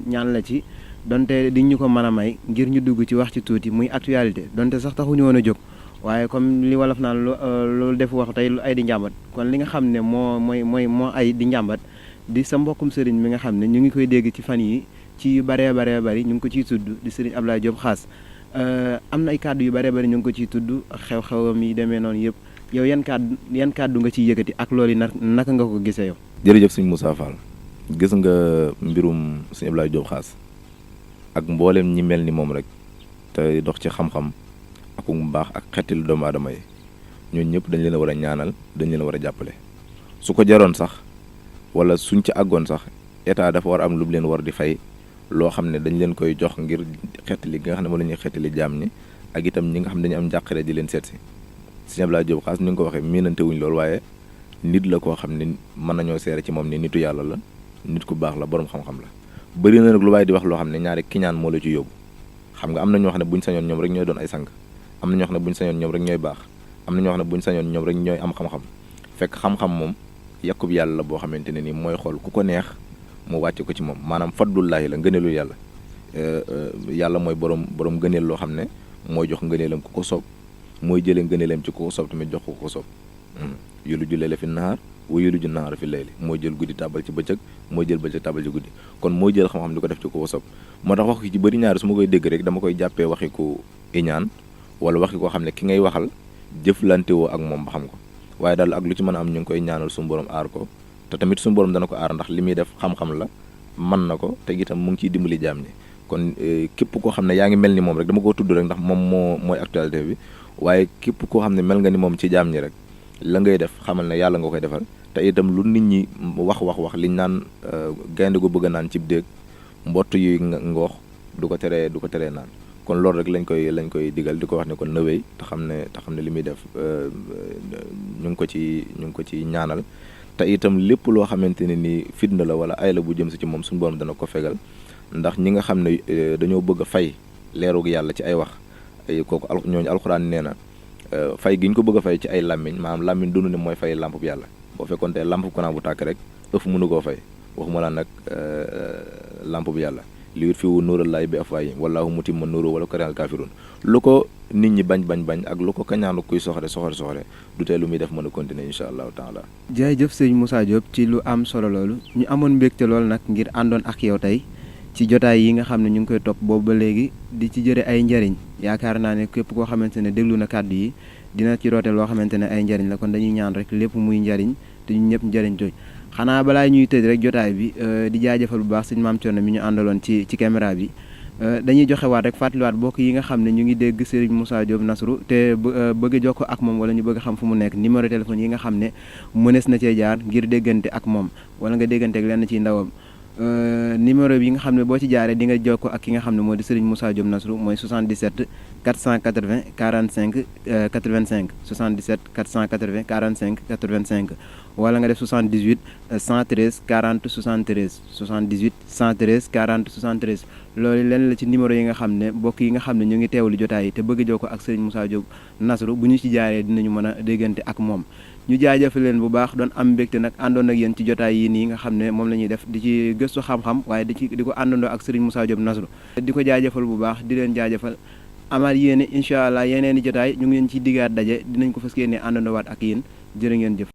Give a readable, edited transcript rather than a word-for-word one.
ñaan la ci donte di ñu ko mën a may ngir ñu dugg ci wax ci tuuti muy actualité donte sax taxuñu woon a jóg waaye comme li wolof naan lu def wax tey lu ay di njàmbat kon li nga xam ne moo ay di njàmbat di sa mbokkum sëriñ mi nga xam ne ñu ngi koy dégg ci fan yi ci yu baree bari ñu ngi ko ciy tudd di sëriñ Abdoulaye Diop Khass am na ay kàddu yu baree bari ñu ngi ko ciy tudd xew-xewam yi demee noonu yëpp yow yan kàddu nga ciy yëkkati ak loolu yi naka nga ko gisee yow. jërëjëf sëñ Moussa Fall gis nga mbirum sëñ Abdoulaye Diop Khass ak mboolem ñi mel ni moom rek te dox ci xam-xam ak mu baax ak xetil doomu aadama yi ñooñu ñëpp dañ leen a war a ñaanal dañ leen a war a jàppale su ko jaroon sax wala suñ ci àggoon sax état dafa war a am lu mu leen war di fay loo xam ne dañ leen koy jox ngir xettali gi nga xam ne moom la ñuy xettali jaam ñi ak itam ñi nga xam ne dañu am njàqare di leen seet si sëñ Abdoulaye Diop Khass ni nga ko waxee miinante wuñ loolu waaye nit la koo xam ne mën nañoo seere ci moom ne nitu yàlla la nit ku baax la borom xam-xam la bëri na nag lu waaye di wax loo xam ne ñaari kiñaan moo la ci yóbbu xam nga am na ñoo xam ne buñ sañoon ñoom rek ñooy doon ay sang am na ñoo xam ne buñ sañoon ñoom rek ñooy baax am na ñoo xam ne buñ sañoon ñoom rek ñooy am xam-xam fekk xam-xam moom yàkkub yàlla la boo xamante ne ni mooy xool ku ko neex mu wàcce ko ci moom maanaam fadlullaahi la ngëneelu yàlla yàlla mooy borom ngëneel loo xam ne mooy jox ngëneelam ku ko soob mooy jëlee ngëneelam ci ku ko soob tamit jox ko ko soob yulu ju leele fi nahaar wa yulu ju nahaar fi layli mooy jël guddi tàbbal ci bëccëg mooy jël bëccëg tàbbal ci guddi kon mooy jël xam-xam di ko def ci ku ko soob moo tax wax ci bëri ñaari su ma koy dégg rek dama koy jàppee waxi ku iñaan wala waxi koo xam ne ki ngay waxal jëflante woo ak moom ba xam ko waaye daal ak lu ci mën a am ñu ngi koy ñaanal suñu borom aar ko te tamit suñu borom dana ko aar ndax li muy def xam-xam la mën na ko te itam mu ngi ciy dimbali jaam ñi kon képp koo xam ne yaa ngi mel ni moom rek dama ko tudd rek ndax moom mooy actualité bi waaye képp koo xam ne mel nga ni moom ci jaam ñi rek la ngay def xamal ne yàlla nga koy defal te itam lu nit ñi wax liñ naan gaynde gu bëgg a naan cib déeg mbott yu ngoox du ko teree naan kon loolu rek lañ koy digal di ko wax ne kon nëwéy te xam ne li muy def ñu ngi ko ci ñaanal te itam lépp loo xamante ne ni fitna la wala ay la bu jëm si ci moom suñu borom dana ko fegal ndax ñi nga xam ne dañoo bëgg a fay leerug yàlla ci ay wax ay kooku ñooñu alxuraan nee na fay gi ñu ko bëgg a fay ci ay làmmiñ maanaam làmmiñ dund ne mooy fay lamp bu yàlla boo fekkoon te lamp courant bu tàkk rek ëf mënu koo fay waxuma laa nag lamp bu yàlla li wut fi wu nuurallaahi bi afwaahihim wallaahu mutimmu nuurihi walaw karihal kaafiruun lu ko nit ñi bañ ak lu ko kañaanu kuy soxore du tee lu muy def mën a continuer incha allahu taala. jërëjëf sëñ Moussa Diop ci lu am solo loolu ñu amoon mbégte loolu nag ngir àndoon ak yow tey ci jotaay yi nga xam ne ñu ngi koy topp boobu ba léegi di ci jëre ay njariñ yaakaar naa ne képp koo xamante ne déglu na kàddu yi dina ci roote loo xamante ne ay njariñ la kon dañuy ñaan rek lépp muy njariñ te ñu ñëpp njariñ tooy xanaa balaa ñuy tëj rek jotaay bi di jaajëfal bu baax sëñ Maam Thierno mi ñu àndaloon ci caméra bi dañuy joxewaat rek fàttaliwaat bokk yi nga xam ne ñu ngi dégg Serigne Moussa Diop Nasrou te bëgg a jokkoo ak moom wala ñu bëgg xam fu mu nekk numéro téléphone yi nga xam ne mënees na cee jaar ngir déggante ak moom wala nga déggante ak lenn ci ndawam numéro bi nga xam ne boo ci jaaree di nga jokkoo ak ki nga xam ne moo di Serigne Moussa Diop Nasrou mooy 77 480 45 85 77 480 45 85 wala nga def 78 113 40 73 78 113 40 73 loolu lenn la ci numéro yi nga xam ne mbokk yi nga xam ne ñu ngi teewlu jotaay yi te bëgg jokkoo ak Serigne Moussa Diop Nasrou bu ñu ci jaaree dinañu mën a déggante ak moom ñu jaajëfal leen bu baax doon am mbégte nag àndoon ak yéen ci jotaay yi nii nga xam ne moom la ñuy def di ci gëstu xam-xam waaye di ko àndandoo ak Serigne Moussa Diop Nasrou di ko jaajëfal bu baax di leen jaajëfal amaat yéene incha allah yeneen i jotaay ñu ngi leen ciy diggaat daje dinañ ko fas yéene àndandoo waat ak yéen jërë ngeen jëf